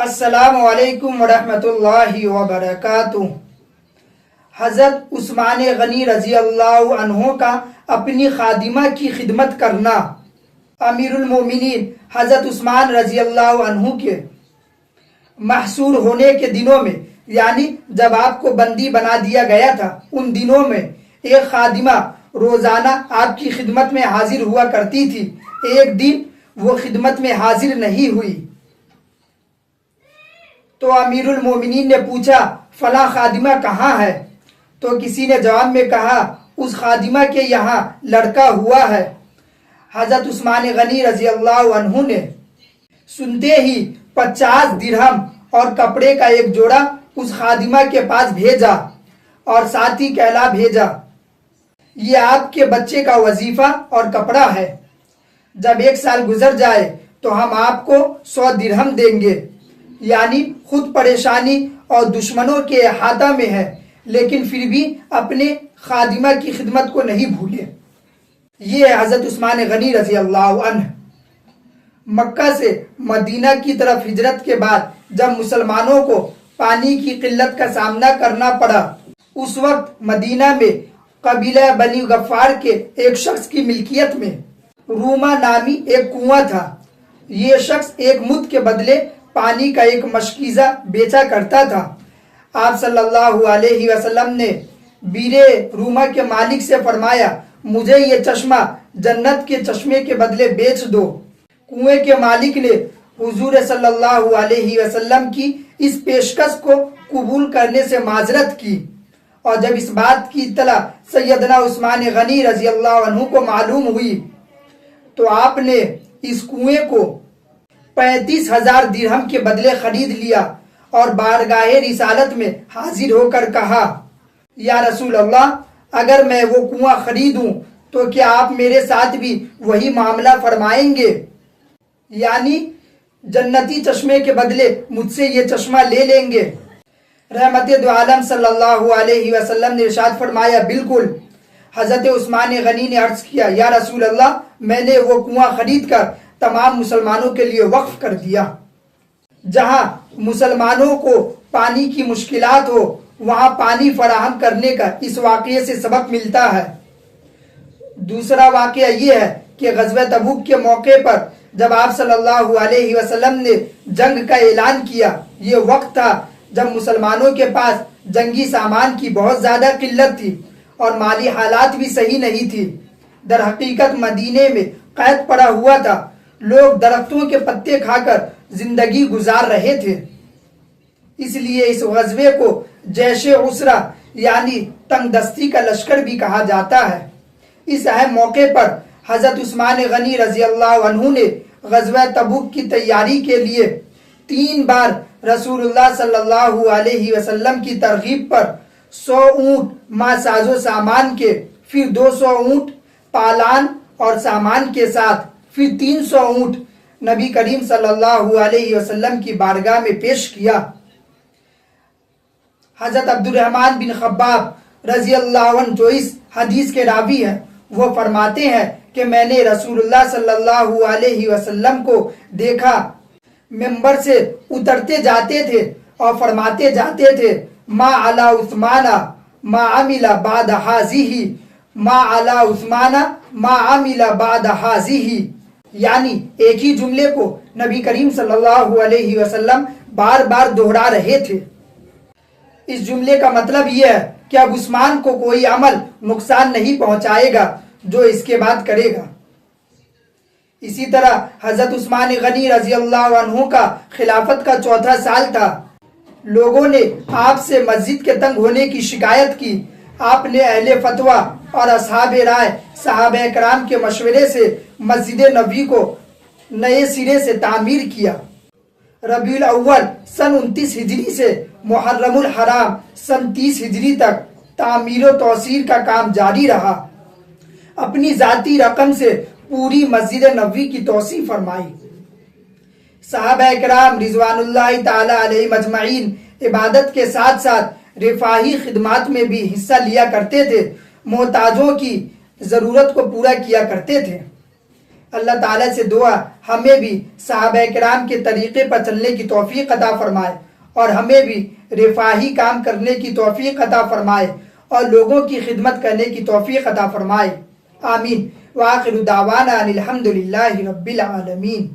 السلام علیکم ورحمۃ اللہ وبرکاتہ۔ حضرت عثمان غنی رضی اللہ عنہ کا اپنی خادمہ کی خدمت کرنا۔ امیر المومنین حضرت عثمان رضی اللہ عنہ کے محصور ہونے کے دنوں میں، یعنی جب آپ کو بندی بنا دیا گیا تھا، ان دنوں میں ایک خادمہ روزانہ آپ کی خدمت میں حاضر ہوا کرتی تھی۔ ایک دن وہ خدمت میں حاضر نہیں ہوئی تو امیر المومنین نے پوچھا فلاں خادمہ کہاں ہے؟ تو کسی نے جواب میں کہا اس خادمہ کے یہاں لڑکا ہوا ہے۔ حضرت عثمان غنی رضی اللہ عنہ نے سنتے ہی 50 درہم اور کپڑے کا ایک جوڑا اس خادمہ کے پاس بھیجا اور ساتھ ہی کہلا بھیجا، یہ آپ کے بچے کا وظیفہ اور کپڑا ہے، جب 1 سال گزر جائے تو ہم آپ کو 100 درہم دیں گے۔ یعنی خود پریشانی اور دشمنوں کے احاطہ میں ہے، لیکن پھر بھی اپنے خادمہ کی خدمت کو نہیں بھولے۔ یہ ہے حضرت عثمان غنی رضی اللہ عنہ۔ مکہ سے مدینہ کی طرف ہجرت کے بعد جب مسلمانوں کو پانی کی قلت کا سامنا کرنا پڑا، اس وقت مدینہ میں قبیلہ بنی غفار کے ایک شخص کی ملکیت میں روما نامی ایک کنواں تھا۔ یہ شخص ایک مد کے بدلے پانی کا ایک مشکیزہ بیچا کرتا تھا۔ آپ صلی اللہ علیہ وسلم نے بیر روما کے مالک سے فرمایا، مجھے یہ چشمہ جنت کے چشمے کے بدلے بیچ دو۔ کنویں کے مالک نے حضور صلی اللہ علیہ وسلم کی اس پیشکش کو قبول کرنے سے معذرت کی، اور جب اس بات کی اطلاع سیدنا عثمان غنی رضی اللہ عنہ کو معلوم ہوئی تو آپ نے اس کنویں کو 35,000 درہم کے بدلے خرید لیا اور بارگاہ رسالت میں حاضر ہو کر کہا، یا رسول اللہ، اگر میں وہ کنواں خریدوں تو کیا آپ میرے ساتھ بھی وہی معاملہ فرمائیں گے؟ یعنی جنتی چشمے کے بدلے مجھ سے یہ چشمہ لے لیں گے؟ رحمت دو عالم صلی اللہ علیہ وسلم نے ارشاد فرمایا، بالکل۔ حضرت عثمان غنی نے عرض کیا، یا رسول اللہ، میں نے وہ کنواں خرید کر تمام مسلمانوں کے لیے وقف کر دیا۔ جہاں مسلمانوں کو پانی کی مشکلات ہو، وہاں پانی فراہم کرنے کا اس واقعے سے سبق ملتا ہے۔ دوسرا واقعہ یہ ہے کہ غزوہ تبوک کے موقع پر جب آپ صلی اللہ علیہ وسلم نے جنگ کا اعلان کیا، یہ وقت تھا جب مسلمانوں کے پاس جنگی سامان کی بہت زیادہ قلت تھی اور مالی حالات بھی صحیح نہیں تھی۔ در حقیقت مدینے میں قید پڑا ہوا تھا، لوگ درختوں کے پتے کھا کر زندگی گزار رہے تھے۔ اس لیے اس غزوے کو جیش عسرہ یعنی تنگ دستی کا لشکر بھی کہا جاتا ہے۔ اس اہم موقع پر حضرت عثمان غنی رضی اللہ عنہ نے غزوہ تبوک کی تیاری کے لیے 3 بار رسول اللہ صلی اللہ علیہ وسلم کی ترغیب پر 100 اونٹ مع ساز و سامان کے، پھر 200 اونٹ پالان اور سامان کے ساتھ، پھر 300 اونٹ نبی کریم صلی اللہ علیہ وسلم کی بارگاہ میں پیش کیا۔ حضرت عبد الرحمن بن خباب رضی اللہ عنہ جو اس حدیث کے راوی ہیں، وہ فرماتے ہیں کہ میں نے رسول اللہ صلی اللہ علیہ وسلم کو دیکھا، منبر سے اترتے جاتے تھے اور فرماتے جاتے تھے، ما علی عثمان ما عمل بعد ہذہ، ما علی عثمان ما عمل بعد ہذہ، یعنی ایک ہی جملے کو نبی کریم صلی اللہ علیہ وسلم بار بار دہرا رہے تھے۔ اس جملے کا مطلب یہ ہے کہ اب عثمان کو کوئی عمل نقصان نہیں پہنچائے گا جو اس کے بعد کرے گا۔ اسی طرح حضرت عثمان غنی رضی اللہ عنہ کا خلافت کا 4تھا سال تھا۔ لوگوں نے آپ سے مسجد کے تنگ ہونے کی شکایت کی۔ آپ نے اہل فتویٰ اور اصحاب رائے صحابہ کرام کے مشورے سے مسجد نبوی کو نئے سرے سے تعمیر کیا۔ ربیع الاول سن 29 ہجری سے محرم الحرام سن 30 ہجری تک تعمیر و توسیع کا کام جاری رہا۔ اپنی ذاتی رقم سے پوری مسجد نبوی کی توسیع فرمائی۔ صحابہ کرام رضوان اللہ تعالی علیہ مجمعین عبادت کے ساتھ ساتھ رفاہی خدمات میں بھی حصہ لیا کرتے تھے، محتاجوں کی ضرورت کو پورا کیا کرتے تھے۔ اللہ تعالیٰ سے دعا ہمیں بھی صحابہ کرام کے طریقے پر چلنے کی توفیق عطا فرمائے اور ہمیں بھی رفاہی کام کرنے کی توفیق عطا فرمائے اور لوگوں کی خدمت کرنے کی توفیق عطا فرمائے. آمین. وآخر دعوانا ان الحمد للہ رب العالمین.